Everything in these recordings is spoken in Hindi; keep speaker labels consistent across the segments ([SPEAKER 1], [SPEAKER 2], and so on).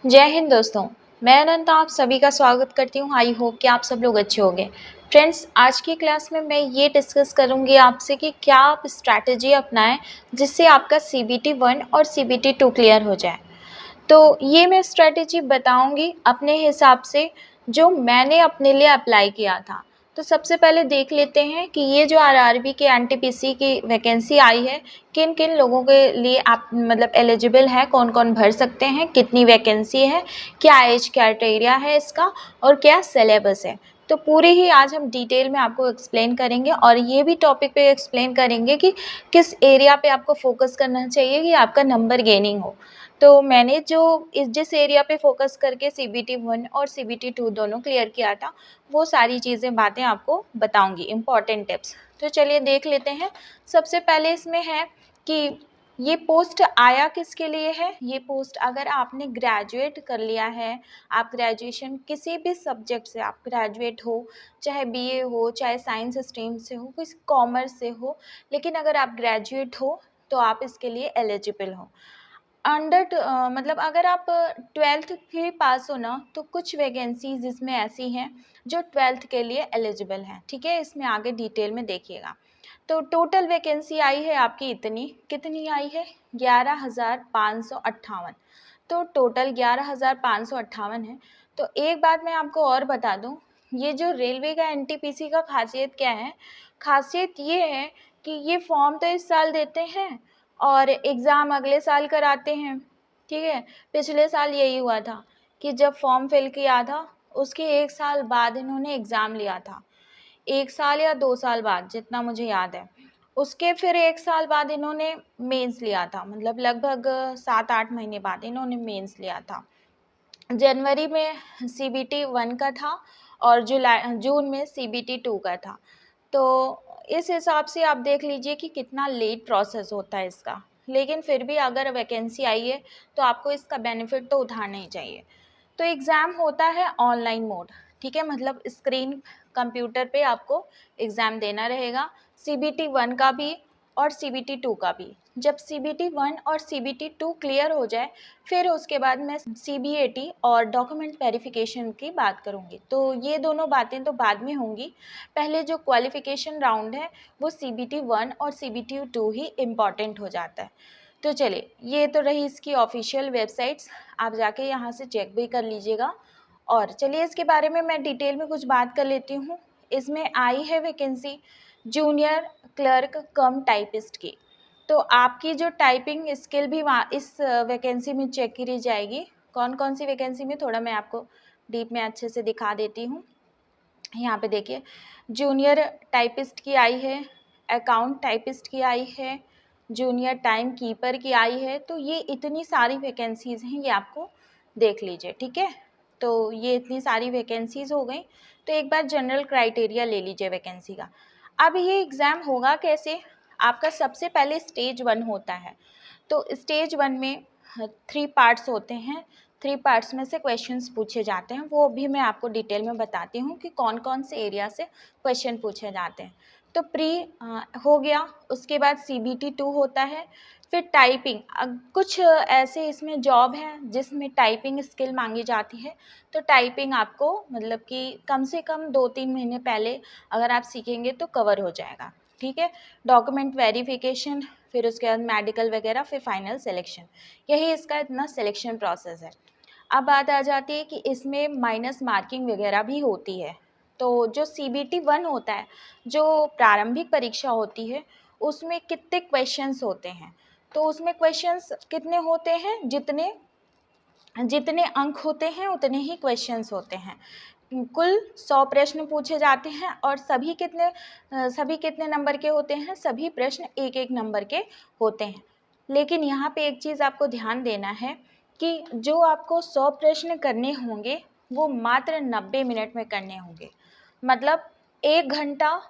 [SPEAKER 1] जय हिंद दोस्तों। मैं अनंता आप सभी का स्वागत करती हूँ। आई होप कि आप सब लोग अच्छे होंगे। फ्रेंड्स, आज की क्लास में मैं ये डिस्कस करूँगी आपसे कि क्या आप स्ट्रैटेजी अपनाएं जिससे आपका CBT 1 और CBT 2 क्लियर हो जाए। तो ये मैं स्ट्रैटेजी बताऊँगी अपने हिसाब से, जो मैंने अपने लिए अप्लाई किया था। तो सबसे पहले देख लेते हैं कि ये जो RRB के NTPC की वैकेंसी आई है, किन किन लोगों के लिए आप मतलब एलिजिबल है, कौन कौन भर सकते हैं, कितनी वैकेंसी है, क्या एज क्राइटेरिया है इसका और क्या सिलेबस है। तो पूरी ही आज हम डिटेल में आपको एक्सप्लेन करेंगे और ये भी टॉपिक पे एक्सप्लेन करेंगे कि किस एरिया पे आपको फोकस करना चाहिए कि आपका नंबर गेनिंग हो। तो मैंने जिस एरिया पे फोकस करके CBT 1 और CBT 2 दोनों क्लियर किया था, वो सारी चीज़ें बातें आपको बताऊंगी, इम्पॉर्टेंट टिप्स। तो चलिए देख लेते हैं। सबसे पहले इसमें है कि ये पोस्ट आया किसके लिए है। ये पोस्ट अगर आपने ग्रेजुएट कर लिया है, आप ग्रेजुएशन किसी भी सब्जेक्ट से आप ग्रेजुएट हो, चाहे BA हो, चाहे साइंस स्ट्रीम से हो, किसी कॉमर्स से हो, लेकिन अगर आप ग्रेजुएट हो तो आप इसके लिए एलिजिबल हो। मतलब अगर आप 12th भी पास हो ना, तो कुछ वैकेंसीज इसमें ऐसी हैं जो 12th के लिए एलिजिबल हैं। ठीक है, इसमें आगे डिटेल में देखिएगा। तो टोटल वैकेंसी आई है आपकी कितनी आई है, 11,558। तो टोटल 11,558 है। तो एक बात मैं आपको और बता दूं, ये जो रेलवे का NTPC का खासियत क्या है, खासियत ये है कि ये फॉर्म तो इस साल देते हैं और एग्ज़ाम अगले साल कराते हैं। ठीक है, पिछले साल यही हुआ था कि जब फॉर्म फिल किया था उसके 1 साल बाद इन्होंने एग्ज़ाम लिया था। 1 साल या 2 साल बाद, जितना मुझे याद है। उसके फिर 1 साल बाद इन्होंने मेंस लिया था, मतलब लगभग 7-8 महीने बाद इन्होंने मेंस लिया था। जनवरी में CBT 1 का था और जून में CBT 2 का था। तो इस हिसाब से आप देख लीजिए कि कितना लेट प्रोसेस होता है इसका। लेकिन फिर भी अगर वैकेंसी आई है तो आपको इसका बेनिफिट तो उठाना ही चाहिए। तो एग्ज़ाम होता है ऑनलाइन मोड। ठीक है, मतलब स्क्रीन कंप्यूटर पे आपको एग्ज़ाम देना रहेगा, CBT 1 का भी और CBT 2 का भी। जब CBT 1 और CBT 2 क्लियर हो जाए, फिर उसके बाद मैं CBAT और डॉक्यूमेंट वेरिफिकेशन की बात करूँगी। तो ये दोनों बातें तो बाद में होंगी। पहले जो क्वालिफिकेशन राउंड है वो CBT 1 और CBT 2 ही इम्पॉर्टेंट हो जाता है। तो चलिए, ये तो रही इसकी ऑफिशियल वेबसाइट्स, आप जाके यहाँ से चेक भी कर लीजिएगा। और चलिए इसके बारे में मैं डिटेल में कुछ बात कर लेती हूँ। इसमें आई है वैकेंसी जूनियर क्लर्क कम टाइपिस्ट की। तो आपकी जो टाइपिंग स्किल भी वहाँ इस वैकेंसी में चेक करी जाएगी। कौन कौन सी वैकेंसी में, थोड़ा मैं आपको डीप में अच्छे से दिखा देती हूँ। यहाँ पे देखिए, जूनियर टाइपिस्ट की आई है, अकाउंट टाइपिस्ट की आई है, जूनियर टाइम कीपर की आई है। तो ये इतनी सारी वैकेंसीज़ हैं, ये आपको देख लीजिए। ठीक है, तो ये इतनी सारी वैकेंसीज़ हो गई। तो एक बार जनरल क्राइटेरिया ले लीजिए वैकेंसी का। अब ये एग्ज़ाम होगा कैसे, आपका सबसे पहले स्टेज 1 होता है। तो स्टेज 1 में 3 पार्ट्स होते हैं। 3 पार्ट्स में से क्वेश्चंस पूछे जाते हैं, वो भी मैं आपको डिटेल में बताती हूँ कि कौन कौन से एरिया से क्वेश्चन पूछे जाते हैं। तो प्री हो गया, उसके बाद CBT 2 होता है। फिर टाइपिंग, कुछ ऐसे इसमें जॉब है जिसमें टाइपिंग स्किल मांगी जाती है। तो टाइपिंग आपको मतलब कि कम से कम 2-3 महीने पहले अगर आप सीखेंगे तो कवर हो जाएगा। ठीक है, डॉक्यूमेंट वेरिफिकेशन, फिर उसके बाद मेडिकल वगैरह, फिर फाइनल सिलेक्शन। यही इसका इतना सिलेक्शन प्रोसेस है। अब बात आ जाती है कि इसमें माइनस मार्किंग वगैरह भी होती है। तो जो CBT 1 होता है, जो प्रारंभिक परीक्षा होती है, उसमें कितने क्वेश्चंस होते हैं। तो उसमें क्वेश्चंस कितने होते हैं, जितने जितने अंक होते हैं उतने ही क्वेश्चंस होते हैं। कुल 100 प्रश्न पूछे जाते हैं और सभी कितने नंबर के होते हैं, सभी प्रश्न 1-1 नंबर के होते हैं। लेकिन यहाँ पे एक चीज़ आपको ध्यान देना है कि जो आपको 100 प्रश्न करने होंगे वो मात्र 90 मिनट में करने होंगे। मतलब 1 घंटा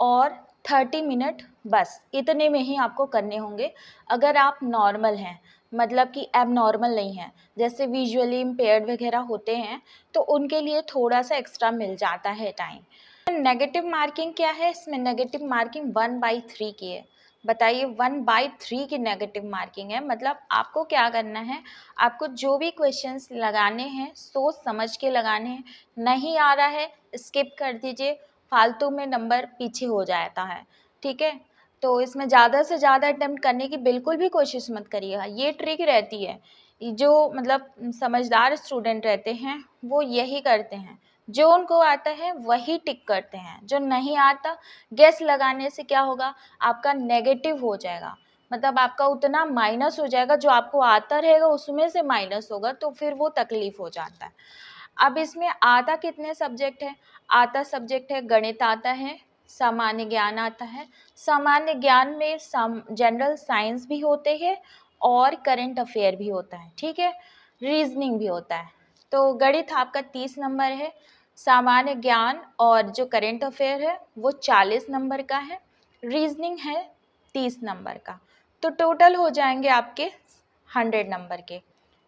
[SPEAKER 1] और 30 मिनट, बस इतने में ही आपको करने होंगे। अगर आप नॉर्मल हैं, मतलब कि एबनॉर्मल नहीं हैं, जैसे विजुअली इम्पेयर्ड वगैरह होते हैं, तो उनके लिए थोड़ा सा एक्स्ट्रा मिल जाता है टाइम। नेगेटिव मार्किंग क्या है इसमें, नेगेटिव मार्किंग 1/3 की है। बताइए 1/3 की नेगेटिव मार्किंग है। मतलब आपको क्या करना है, आपको जो भी क्वेश्चंस लगाने हैं सोच समझ के लगाने हैं, नहीं आ रहा है स्किप कर दीजिए, फालतू में नंबर पीछे हो जाता है, ठीक है। तो इसमें ज़्यादा से ज़्यादा अटेम्प्ट करने की बिल्कुल भी कोशिश मत करिएगा, ये ट्रिक रहती है। जो मतलब समझदार स्टूडेंट रहते हैं वो यही करते हैं, जो उनको आता है वही टिक करते हैं, जो नहीं आता गेस लगाने से क्या होगा, आपका नेगेटिव हो जाएगा, मतलब आपका उतना माइनस हो जाएगा, जो आपको आता रहेगा उसमें से माइनस होगा, तो फिर वो तकलीफ हो जाता है। अब इसमें आता कितने सब्जेक्ट है, आता सब्जेक्ट है गणित आता है, सामान्य ज्ञान आता है, सामान्य ज्ञान में जनरल साइंस भी होते हैं और करंट अफेयर भी होता है, ठीक है, रीजनिंग भी होता है। तो गणित आपका 30 नंबर है, सामान्य ज्ञान और जो करंट अफेयर है वो 40 नंबर का है, रीजनिंग है 30 नंबर का, तो टोटल हो जाएंगे आपके 100 नंबर के।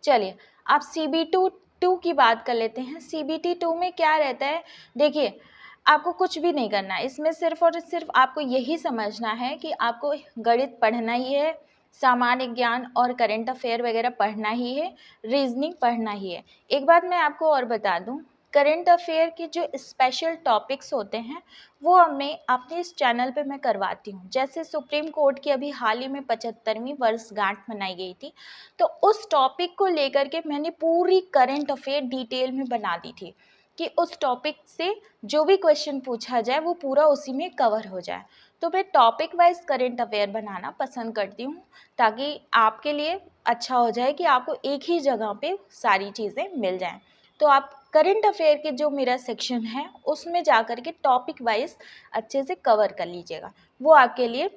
[SPEAKER 1] चलिए आप CBT 2 की बात कर लेते हैं। CBT 2 में क्या रहता है, देखिए आपको कुछ भी नहीं करना है इसमें, सिर्फ और सिर्फ आपको यही समझना है कि आपको गणित पढ़ना ही है, सामान्य ज्ञान और करंट अफेयर वगैरह पढ़ना ही है, रीजनिंग पढ़ना ही है। एक बात मैं आपको और बता दूं, करंट अफेयर के जो स्पेशल टॉपिक्स होते हैं वो मैं अपने इस चैनल पे मैं करवाती हूँ। जैसे सुप्रीम कोर्ट की अभी हाल ही में 75वीं वर्षगांठ मनाई गई थी, तो उस टॉपिक को लेकर के मैंने पूरी करंट अफेयर डिटेल में बना दी थी कि उस टॉपिक से जो भी क्वेश्चन पूछा जाए वो पूरा उसी में कवर हो जाए। तो मैं टॉपिक वाइज करंट अफेयर बनाना पसंद करती हूँ, ताकि आपके लिए अच्छा हो जाए कि आपको एक ही जगह पे सारी चीज़ें मिल जाएं। तो आप करंट अफेयर के जो मेरा सेक्शन है उसमें जा कर के टॉपिक वाइज अच्छे से कवर कर लीजिएगा, वो आपके लिए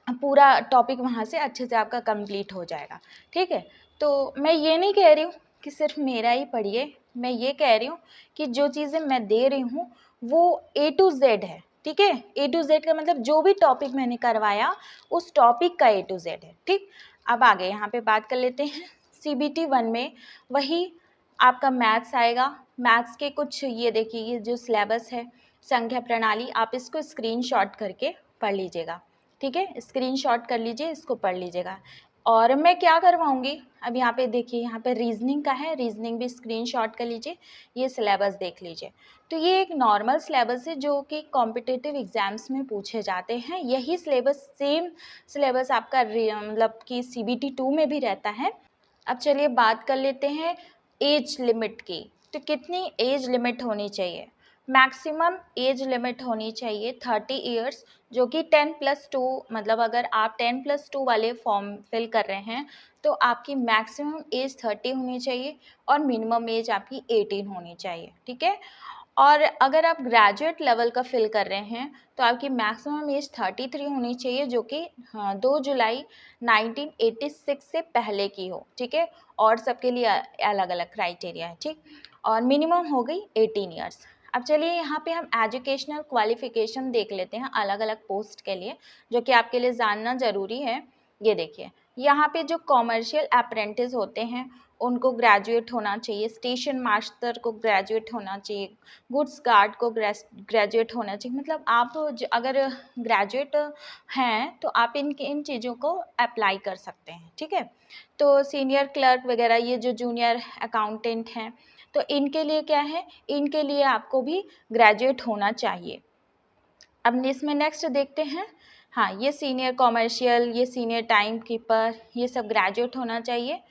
[SPEAKER 1] पूरा टॉपिक वहाँ से अच्छे से आपका कंप्लीट हो जाएगा, ठीक है। तो मैं ये नहीं कह रही हूँ कि सिर्फ मेरा ही पढ़िए, मैं ये कह रही हूँ कि जो चीज़ें मैं दे रही हूँ वो A to Z है, ठीक है। A to Z का मतलब जो भी टॉपिक मैंने करवाया उस टॉपिक का A to Z है, ठीक। अब आगे यहाँ पे बात कर लेते हैं। CBT 1 में वही आपका मैथ्स आएगा। मैथ्स के कुछ ये देखिए, ये जो सिलेबस है संख्या प्रणाली, आप इसको स्क्रीनशॉट करके पढ़ लीजिएगा, ठीक है, स्क्रीनशॉट कर लीजिए, इसको पढ़ लीजिएगा। और मैं क्या करवाऊंगी, अब यहाँ पे देखिए, यहाँ पे रीजनिंग का है, रीजनिंग भी स्क्रीनशॉट कर लीजिए, ये सिलेबस देख लीजिए। तो ये एक नॉर्मल सिलेबस है जो कि कॉम्पिटिटिव एग्जाम्स में पूछे जाते हैं। यही सिलेबस, सेम सिलेबस आपका मतलब कि CBT 2 में भी रहता है। अब चलिए बात कर लेते हैं एज लिमिट की। तो कितनी एज लिमिट होनी चाहिए, मैक्सिमम एज लिमिट होनी चाहिए 30 ईयर्स, जो कि 10+2, मतलब अगर आप 10+2 वाले फॉर्म फिल कर रहे हैं तो आपकी मैक्सिमम एज 30 होनी चाहिए और मिनिमम एज आपकी 18 होनी चाहिए, ठीक है। और अगर आप ग्रेजुएट लेवल का फिल कर रहे हैं तो आपकी मैक्सिमम एज 33 होनी चाहिए, जो कि 2 जुलाई 1986 से पहले की हो, ठीक है। और सबके लिए अलग अलग क्राइटेरिया है, ठीक। और मिनिमम हो गई 18 ईयर्स। अब चलिए यहाँ पे हम एजुकेशनल क्वालिफिकेशन देख लेते हैं अलग अलग पोस्ट के लिए, जो कि आपके लिए जानना ज़रूरी है। ये देखिए, यहाँ पे जो कॉमर्शियल अप्रेंटिस होते हैं उनको ग्रेजुएट होना चाहिए, स्टेशन मास्टर को ग्रेजुएट होना चाहिए, गुड्स गार्ड को ग्रेजुएट होना चाहिए। मतलब आप अगर ग्रेजुएट हैं तो आप इन चीज़ों को अप्लाई कर सकते हैं, ठीक है। तो सीनियर क्लर्क वगैरह, ये जो जूनियर अकाउंटेंट हैं, तो इनके लिए क्या है, इनके लिए आपको भी ग्रेजुएट होना चाहिए। अब इसमें नेक्स्ट देखते हैं, हाँ, ये सीनियर कॉमर्शियल, ये सीनियर टाइम कीपर, ये सब ग्रेजुएट होना चाहिए।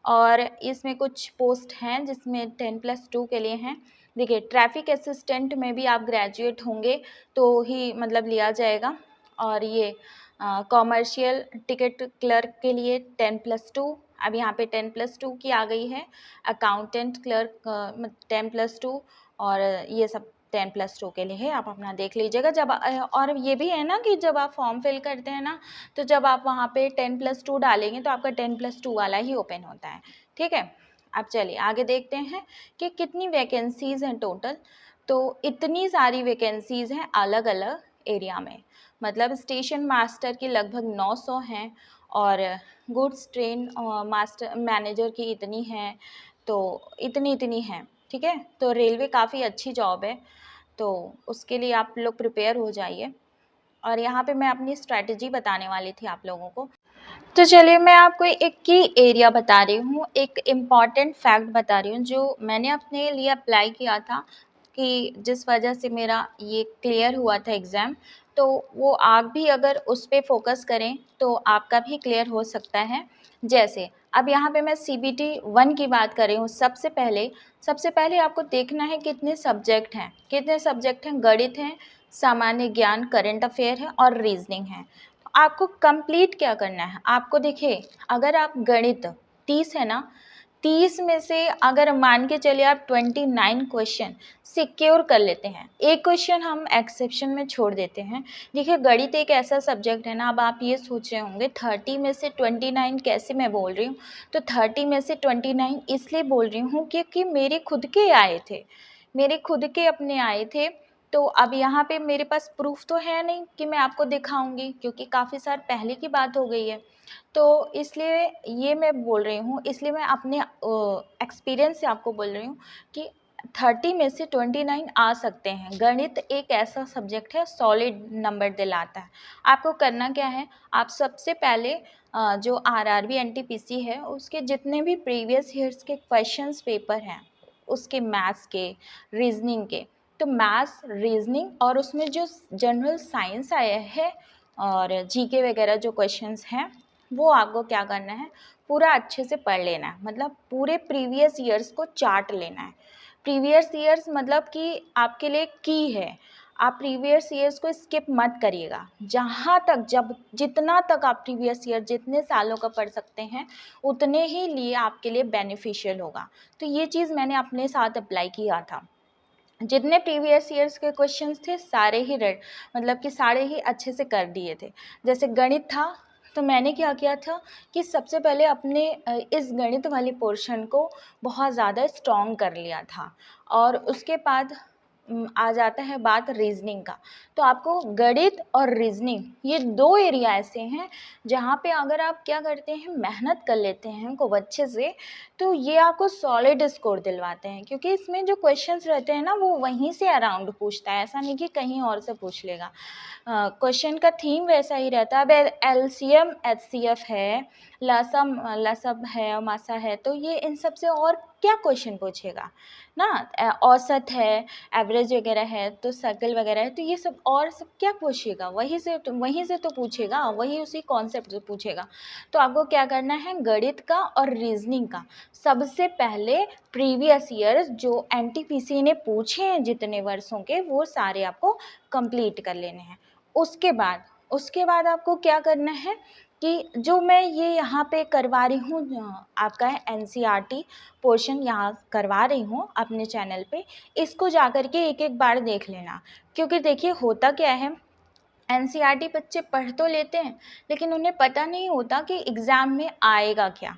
[SPEAKER 1] और इसमें कुछ पोस्ट हैं जिसमें 10+2 के लिए हैं। देखिए, ट्रैफिक असिस्टेंट में भी आप ग्रेजुएट होंगे तो ही मतलब लिया जाएगा। और ये कॉमर्शियल टिकट क्लर्क के लिए 10+2, अब यहाँ पे 10+2 की आ गई है। अकाउंटेंट क्लर्क 10+2, और ये सब 10+2 के लिए है, आप अपना देख लीजिएगा। जब और ये भी है ना कि जब आप फॉर्म फिल करते हैं ना, तो जब आप वहाँ पे 10+2 डालेंगे तो आपका 10+2 वाला ही ओपन होता है, ठीक है। अब चलिए आगे देखते हैं कि कितनी वैकेंसीज़ हैं टोटल। तो इतनी सारी वैकेंसीज़ हैं अलग अलग एरिया में, मतलब स्टेशन मास्टर की लगभग 900 हैं, और गुड्स ट्रेन मास्टर मैनेजर की इतनी हैं, तो इतनी हैं, ठीक है। तो रेलवे काफ़ी अच्छी जॉब है, तो उसके लिए आप लोग प्रिपेयर हो जाइए। और यहाँ पे मैं अपनी स्ट्रैटेजी बताने वाली थी आप लोगों को। तो चलिए मैं आपको एक की एरिया बता रही हूँ, एक इम्पॉर्टेंट फैक्ट बता रही हूँ जो मैंने अपने लिए अप्लाई किया था, कि जिस वजह से मेरा ये क्लियर हुआ था एग्ज़ाम। तो वो आप भी अगर उस पे फ़ोकस करें तो आपका भी क्लियर हो सकता है। जैसे अब यहाँ पे मैं CBT 1 की बात कर रही हूँ। सबसे पहले आपको देखना है कितने सब्जेक्ट हैं। गणित हैं, सामान्य ज्ञान, करंट अफेयर है और रीजनिंग है। आपको कंप्लीट क्या करना है, आपको देखिए, अगर आप गणित 30 है ना, 30 में से अगर मान के चलिए आप 29 क्वेश्चन सिक्योर कर लेते हैं, एक क्वेश्चन हम एक्सेप्शन में छोड़ देते हैं। देखिए गणित एक ऐसा सब्जेक्ट है ना, अब आप ये सोच रहे होंगे 30 में से 29 कैसे मैं बोल रही हूँ। तो 30 में से 29 इसलिए बोल रही हूँ क्योंकि मेरे खुद के आए थे, मेरे खुद के अपने आए थे। तो अब यहाँ पे मेरे पास प्रूफ तो है नहीं कि मैं आपको दिखाऊंगी, क्योंकि काफ़ी साल पहले की बात हो गई है। तो इसलिए ये मैं बोल रही हूँ, इसलिए मैं अपने एक्सपीरियंस से आपको बोल रही हूँ कि 30 में से 29 आ सकते हैं। गणित एक ऐसा सब्जेक्ट है सॉलिड नंबर दिलाता है। आपको करना क्या है, आप सबसे पहले जो आरआरबी एनटीपीसी है उसके जितने भी प्रीवियस ईयर्स के क्वेश्चंस पेपर हैं, उसके मैथ्स के, रीजनिंग के, तो मैथ्स, रीजनिंग और उसमें जो जनरल साइंस आया है और जीके वगैरह जो क्वेश्चंस हैं, वो आपको क्या करना है, पूरा अच्छे से पढ़ लेना है। मतलब पूरे प्रीवियस ईयर्स को चार्ट लेना है। प्रीवियस ईयर्स मतलब कि आपके लिए की है, आप प्रीवियस ईयर्स को स्किप मत करिएगा। जहाँ तक जब जितना तक आप प्रीवियस ईयर जितने सालों का पढ़ सकते हैं उतने ही लिए आपके लिए बेनिफिशियल होगा। तो ये चीज़ मैंने अपने साथ अप्लाई किया था। जितने प्रीवियस ईयर्स के क्वेश्चंस थे सारे ही रेड, मतलब कि सारे ही अच्छे से कर दिए थे। जैसे गणित था तो मैंने क्या किया था कि सबसे पहले अपने इस गणित वाले पोर्शन को बहुत ज़्यादा स्ट्रॉन्ग कर लिया था। और उसके बाद आ जाता है बात रीजनिंग का। तो आपको गणित और रीजनिंग ये दो एरिया ऐसे हैं जहाँ पे अगर आप क्या करते हैं, मेहनत कर लेते हैं खूब अच्छे से, तो ये आपको सॉलिड स्कोर दिलवाते हैं। क्योंकि इसमें जो क्वेश्चंस रहते हैं ना वो वहीं से अराउंड पूछता है, ऐसा नहीं कि कहीं और से पूछ लेगा। क्वेश्चन का थीम वैसा ही रहता है। अब एलसीएम एचसीएफ है, लसम लसब है और मासा है, तो ये इन सब से और क्या क्वेश्चन पूछेगा ना। औसत है, एवरेज वगैरह है, तो सर्कल वगैरह है, तो ये सब और सब क्या पूछेगा, वहीं से तो पूछेगा, वही उसी कॉन्सेप्ट से पूछेगा। तो आपको क्या करना है, गणित का और रीजनिंग का सबसे पहले प्रीवियस ईयर्स जो एनटीपीसी ने पूछे हैं जितने वर्षों के, वो सारे आपको कंप्लीट कर लेने हैं। उसके बाद आपको क्या करना है कि जो मैं ये यहाँ पे करवा रही हूँ, आपका है एनसीईआरटी पोर्शन यहाँ करवा रही हूँ अपने चैनल पे, इसको जाकर के एक एक बार देख लेना। क्योंकि देखिए होता क्या है, एनसीईआरटी बच्चे पढ़ तो लेते हैं लेकिन उन्हें पता नहीं होता कि एग्ज़ाम में आएगा क्या।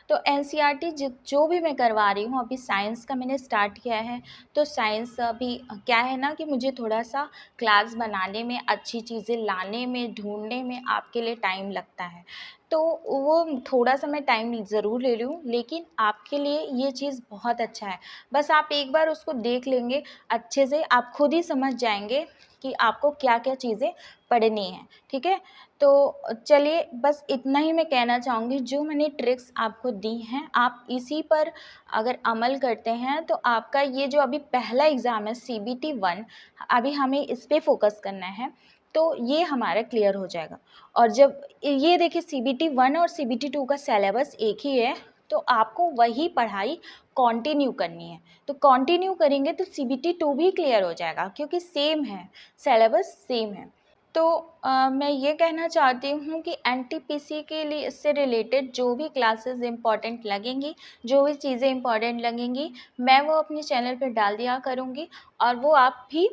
[SPEAKER 1] तो एनसीईआरटी जो भी मैं करवा रही हूँ, अभी साइंस का मैंने स्टार्ट किया है। तो साइंस अभी क्या है ना कि मुझे थोड़ा सा क्लास बनाने में, अच्छी चीज़ें लाने में, ढूंढने में आपके लिए टाइम लगता है। तो वो थोड़ा सा मैं टाइम ज़रूर ले रही हूँ, लेकिन आपके लिए ये चीज़ बहुत अच्छा है। बस आप एक बार उसको देख लेंगे अच्छे से, आप खुद ही समझ जाएंगे कि आपको क्या क्या चीज़ें पढ़नी है। ठीक है, तो चलिए बस इतना ही मैं कहना चाहूँगी। जो मैंने ट्रिक्स आपको दी हैं, आप इसी पर अगर अमल करते हैं तो आपका ये जो अभी पहला एग्ज़ाम है CBT 1, अभी हमें इस पे फोकस करना है, तो ये हमारा क्लियर हो जाएगा। और जब ये देखिए CBT 1 और CBT 2 का सिलेबस एक ही है, तो आपको वही पढ़ाई कंटिन्यू करनी है। तो कंटिन्यू करेंगे तो CBT 2 भी क्लियर हो जाएगा, क्योंकि सेम है, सिलेबस सेम है। तो मैं ये कहना चाहती हूँ कि एनटीपीसी के लिए इससे रिलेटेड जो भी क्लासेस इम्पॉर्टेंट लगेंगी, जो भी चीज़ें इम्पॉर्टेंट लगेंगी, मैं वो अपने चैनल पे डाल दिया करूँगी और वो आप भी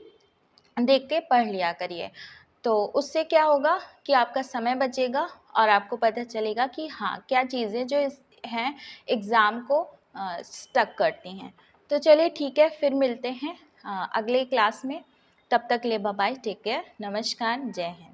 [SPEAKER 1] देख के पढ़ लिया करिए। तो उससे क्या होगा कि आपका समय बचेगा और आपको पता चलेगा कि हाँ, क्या चीज़ें जो हैं एग्ज़ाम को स्टक करती हैं। तो चलिए ठीक है, फिर मिलते हैं अगले क्लास में। तब तक ले बाय बाय, टेक केयर, नमस्कार, जय हिंद।